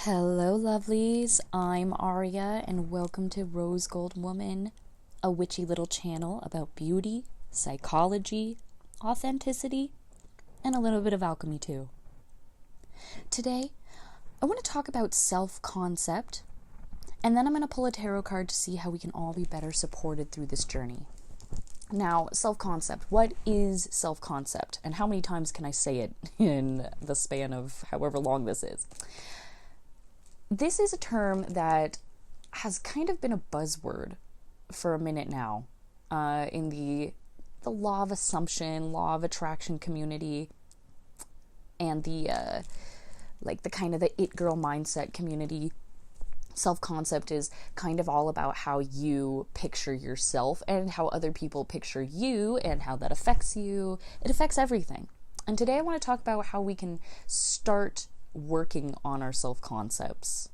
Hello, lovelies. I'm Aria, and welcome to Rose Gold Woman, a witchy little channel about beauty, psychology, authenticity, and a little bit of alchemy, too. Today, I want to talk about self-concept, and then I'm going to pull a tarot card to see how we can all be better supported through this journey. Now, self-concept. What is self-concept? And how many times can I say it in the span of however long this is? This is a term that has kind of been a buzzword for a minute now in the law of assumption, law of attraction community, and the kind of the it girl mindset community. Self-concept is kind of all about how you picture yourself and how other people picture you and how that affects you. It affects everything. And today I want to talk about how we can start working on our self-concepts.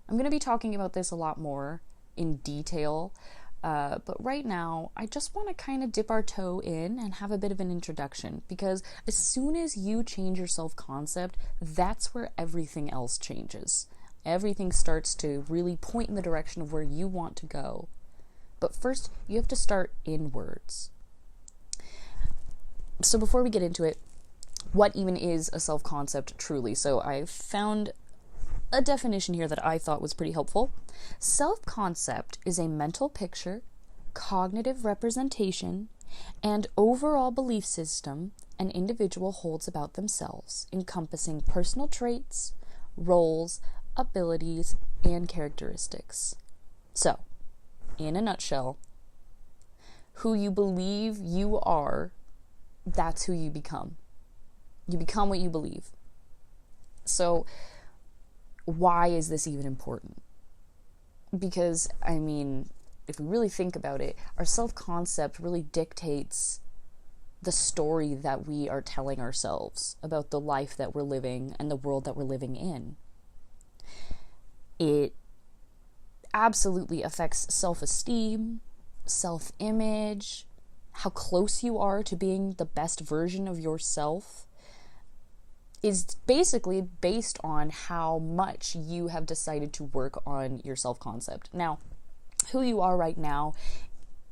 I'm going to be talking about this a lot more in detail, but right now I just want to kind of dip our toe in and have a bit of an introduction, because as soon as you change your self-concept, that's where everything else changes. Everything starts to really point in the direction of where you want to go. But first, you have to start inwards. So before we get into it, what even is a self-concept truly? So I found a definition here that I thought was pretty helpful. Self-concept is a mental picture, cognitive representation, and overall belief system an individual holds about themselves, encompassing personal traits, roles, abilities, and characteristics. So, in a nutshell, who you believe you are, that's who you become. You become what you believe. So, why is this even important? Because, if we really think about it, our self-concept really dictates the story that we are telling ourselves about the life that we're living and the world that we're living in. It absolutely affects self-esteem, self-image, how close you are to being the best version of yourself. Is basically based on how much you have decided to work on your self-concept. Now, who you are right now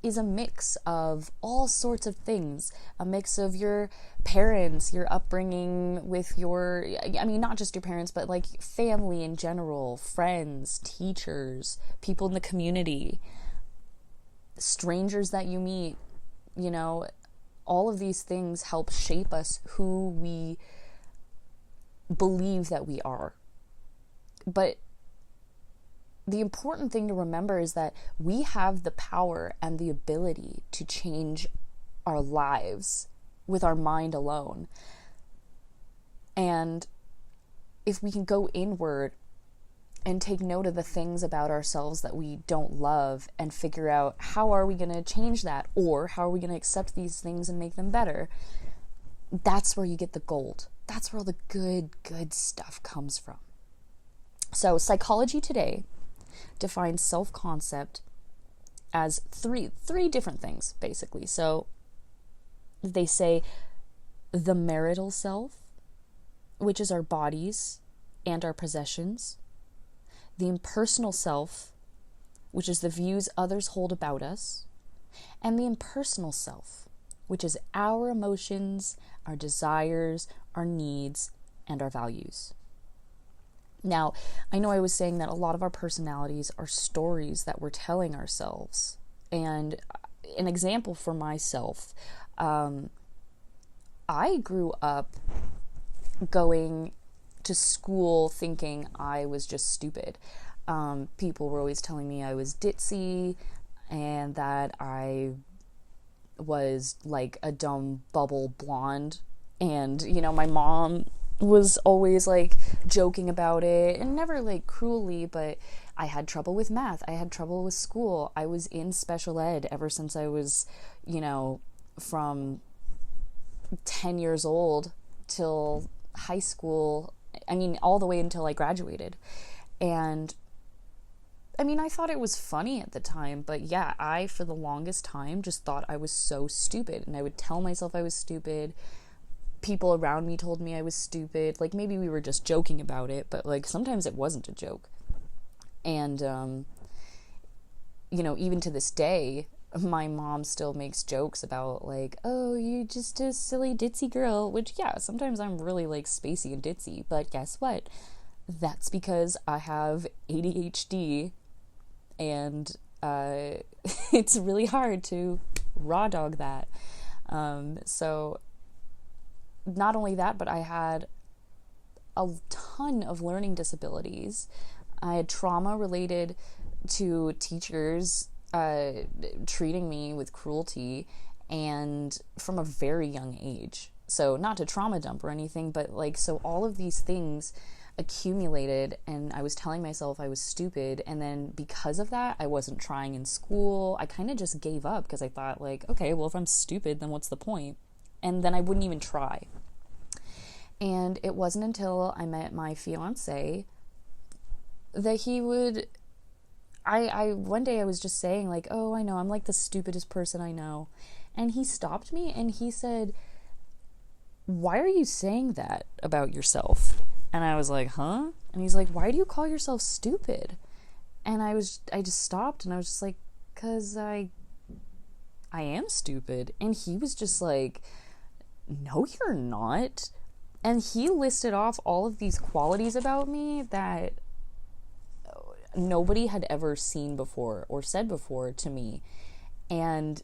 is a mix of all sorts of things. A mix of your parents, your upbringing with not just your parents, but like family in general, friends, teachers, people in the community, strangers that you meet. All of these things help shape us who we believe that we are. But the important thing to remember is that we have the power and the ability to change our lives with our mind alone. And if we can go inward and take note of the things about ourselves that we don't love and figure out how are we going to change that, or how are we going to accept these things and make them better, that's where you get the gold. That's where all the good stuff comes from. So Psychology Today defines self-concept as three different things, basically. So they say the marital self, which is our bodies and our possessions. The impersonal self, which is the views others hold about us. And the impersonal self, which is our emotions, our desires, our needs, and our values. Now, I know I was saying that a lot of our personalities are stories that we're telling ourselves. And an example for myself, I grew up going to school thinking I was just stupid. People were always telling me I was ditzy and that I was like a dumb bubble blonde. And, my mom was always like joking about it, and never like cruelly, but I had trouble with math. I had trouble with school. I was in special ed ever since I was, from 10 years old till high school. All the way until I graduated. And I thought it was funny at the time, but yeah, I, for the longest time, just thought I was so stupid, and I would tell myself I was stupid. people around me told me I was stupid. Like, maybe we were just joking about it, but, like, sometimes it wasn't a joke. And, even to this day, my mom still makes jokes about, like, oh, you're just a silly ditzy girl, which, yeah, sometimes I'm really, like, spacey and ditzy, but guess what? That's because I have ADHD, and it's really hard to raw dog that. So not only that, but I had a ton of learning disabilities. I had trauma related to teachers treating me with cruelty, and from a very young age. So not to trauma dump or anything, but like, so all of these things accumulated, and I was telling myself I was stupid, and then because of that, I wasn't trying in school. I kind of just gave up because I thought, like, okay, well, if I'm stupid, then what's the point? And then I wouldn't even try. And it wasn't until I met my fiance that he would, one day I was just saying, like, oh, I know, I'm like the stupidest person I know. And he stopped me and he said, why are you saying that about yourself? And I was like, huh? And he's like, why do you call yourself stupid? And I just stopped and I was just like, 'cause I am stupid. And he was just like, no, you're not. And he listed off all of these qualities about me that nobody had ever seen before or said before to me. And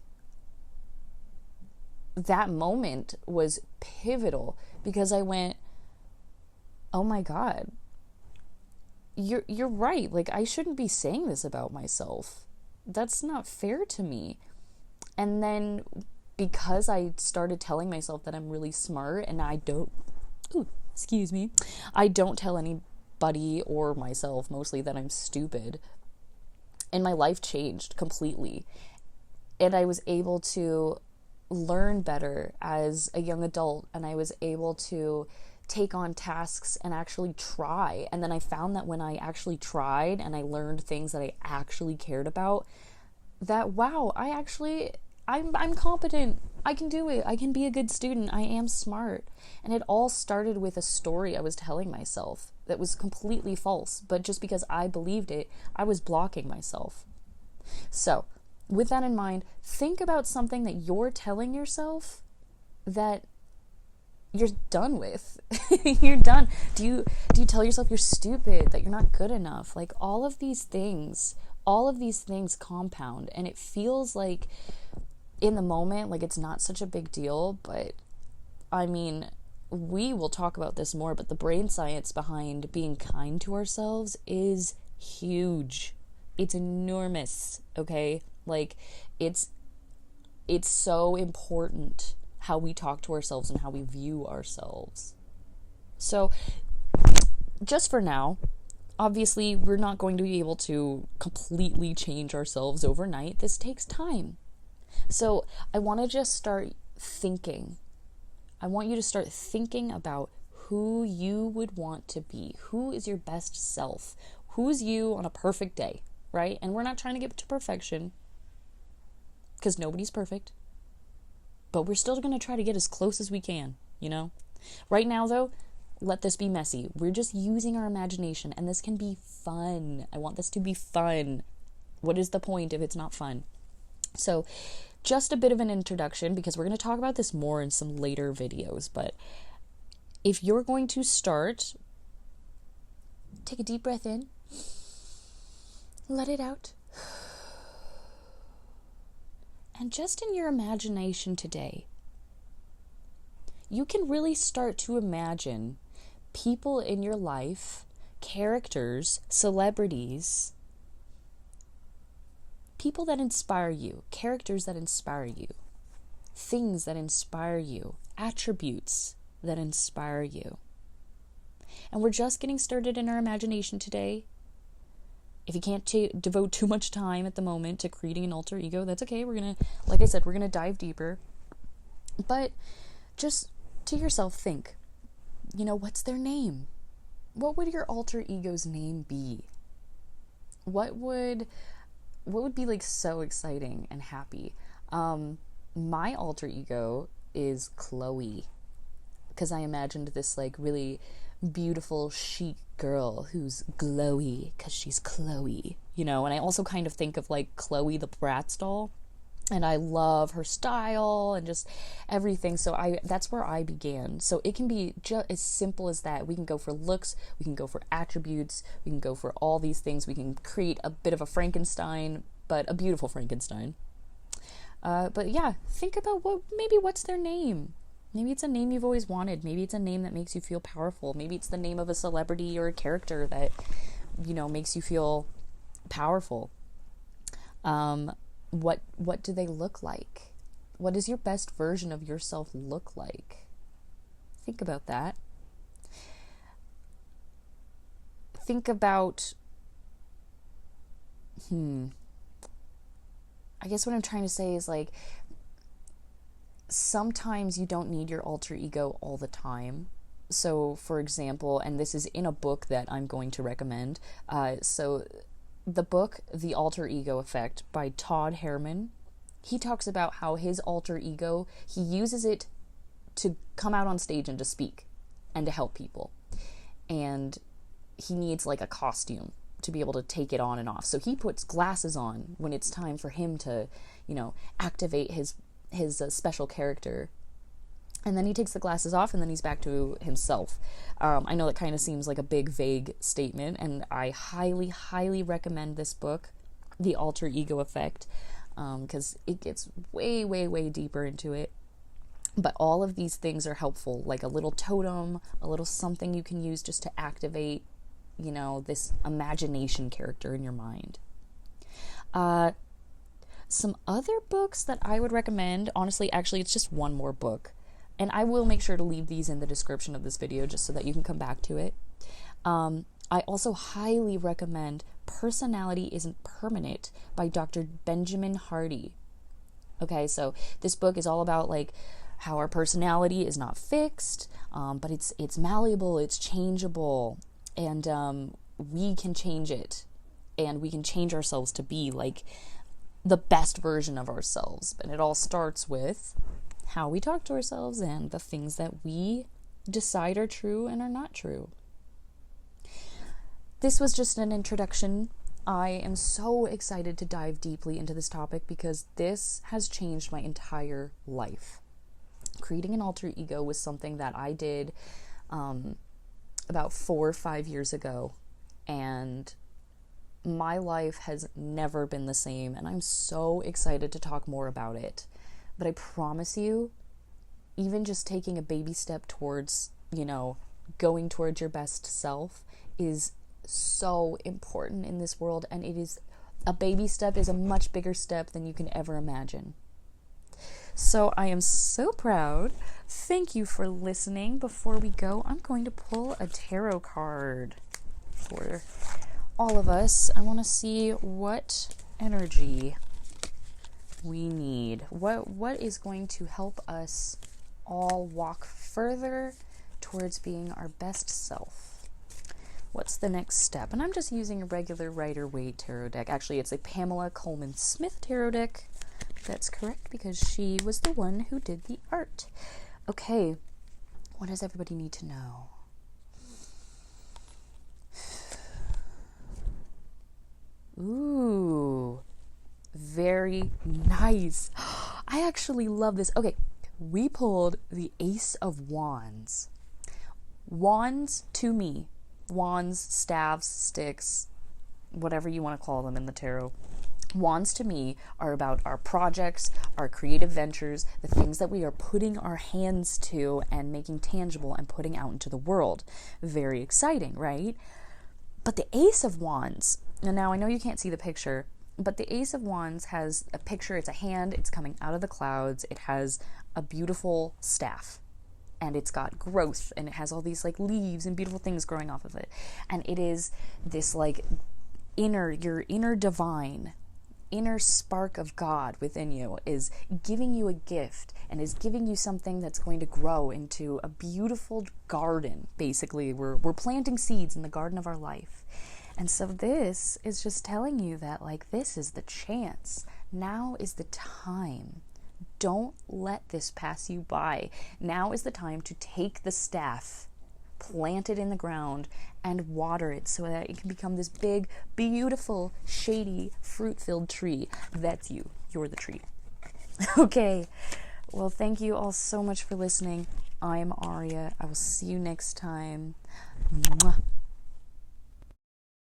that moment was pivotal because I went, oh my God, you're right. Like, I shouldn't be saying this about myself. That's not fair to me. And then because I started telling myself that I'm really smart and I don't tell anybody or myself mostly that I'm stupid, and my life changed completely. And I was able to learn better as a young adult, and I was able to take on tasks and actually try. And then I found that when I actually tried and I learned things that I actually cared about, that wow, I'm competent. I can do it. I can be a good student. I am smart. And it all started with a story I was telling myself that was completely false, but just because I believed it, I was blocking myself. So, with that in mind, think about something that you're telling yourself that you're done with. You're done. Do you tell yourself you're stupid, that you're not good enough? Like, all of these things compound, and it feels like in the moment, like it's not such a big deal, but I mean, we will talk about this more, but the brain science behind being kind to ourselves is huge. It's enormous, okay? Like, it's so important how we talk to ourselves and how we view ourselves. So, just for now, obviously, we're not going to be able to completely change ourselves overnight. This takes time. So, I want to just start thinking. I want you to start thinking about who you would want to be. Who is your best self? Who's you on a perfect day, right? And we're not trying to get to perfection, because nobody's perfect. But we're still going to try to get as close as we can, you know? Right now, though, let this be messy. We're just using our imagination, and this can be fun. I want this to be fun. What is the point if it's not fun? So, just a bit of an introduction, because we're going to talk about this more in some later videos, but if you're going to start, take a deep breath in, let it out, and just in your imagination today, you can really start to imagine people in your life, characters, celebrities, people that inspire you, characters that inspire you, things that inspire you, attributes that inspire you. And we're just getting started in our imagination today. If you can't devote too much time at the moment to creating an alter ego, that's okay. We're going to, like I said, we're going to dive deeper. But just to yourself, think, what's their name? What would your alter ego's name be? What would be like so exciting and happy? My alter ego is Chloe. because I imagined this like really beautiful chic girl who's glowy because she's Chloe, you know. And I also kind of think of like Chloe the Bratz doll, and I love her style and just everything. So that's where I began. So it can be just as simple as that. We can go for looks, we can go for attributes, we can go for all these things. We can create a bit of a Frankenstein, but a beautiful Frankenstein. But yeah, think about what's their name. Maybe it's a name you've always wanted. Maybe it's a name that makes you feel powerful. Maybe it's the name of a celebrity or a character that, you know, makes you feel powerful. What do they look like? What does your best version of yourself look like? Think about that. Think about, I guess what I'm trying to say is like, sometimes you don't need your alter ego all the time. So, for example, and this is in a book that I'm going to recommend. So the book, The Alter Ego Effect by Todd Herman, he talks about how his alter ego, he uses it to come out on stage and to speak and to help people. And he needs like a costume to be able to take it on and off. So he puts glasses on when it's time for him to, you know, activate his special character. And then he takes the glasses off and then he's back to himself. I know that kind of seems like a big, vague statement, and I highly, highly recommend this book, The Alter Ego Effect, because it gets way, way, way deeper into it. But all of these things are helpful, like a little totem, a little something you can use just to activate, you know, this imagination character in your mind. Some other books that I would recommend, honestly, actually, it's just one more book. And I will make sure to leave these in the description of this video just so that you can come back to it. I also highly recommend Personality Isn't Permanent by Dr. Benjamin Hardy. Okay, so this book is all about like how our personality is not fixed, but it's malleable, it's changeable, and we can change it, and we can change ourselves to be like the best version of ourselves. And it all starts with how we talk to ourselves and the things that we decide are true and are not true. This was just an introduction. I am so excited to dive deeply into this topic because this has changed my entire life. Creating an alter ego was something that I did about 4 or 5 years ago, and my life has never been the same, and I'm so excited to talk more about it. But I promise you, even just taking a baby step towards, you know, going towards your best self is so important in this world, and a baby step is a much bigger step than you can ever imagine. So I am so proud. Thank you for listening. Before we go, I'm going to pull a tarot card for all of us. I want to see what energy we need. What is going to help us all walk further towards being our best self? What's the next step? And I'm just using a regular Rider-Waite tarot deck. Actually, it's a Pamela Coleman Smith tarot deck. That's correct, because she was the one who did the art. Okay, what does everybody need to know? Ooh, very nice. I actually love this. Okay, we pulled the Ace of Wands. Wands, to me, wands, staves, sticks, whatever you want to call them in the tarot. Wands to me are about our projects, our creative ventures, the things that we are putting our hands to and making tangible and putting out into the world. Very exciting, right? But the Ace of Wands, and now I know you can't see the picture, but the Ace of Wands has a picture. It's a hand. It's coming out of the clouds. It has a beautiful staff, and it's got growth, and it has all these like leaves and beautiful things growing off of it. And it is this like your inner divine, inner spark of God within you is giving you a gift and is giving you something that's going to grow into a beautiful garden. Basically, we're planting seeds in the garden of our life. And so this is just telling you that, like, this is the chance. Now is the time. don't let this pass you by. Now is the time to take the staff, plant it in the ground, and water it so that it can become this big, beautiful, shady, fruit-filled tree. That's you. You're the tree. Okay. Well, thank you all so much for listening. I'm Aria. I will see you next time. Mwah.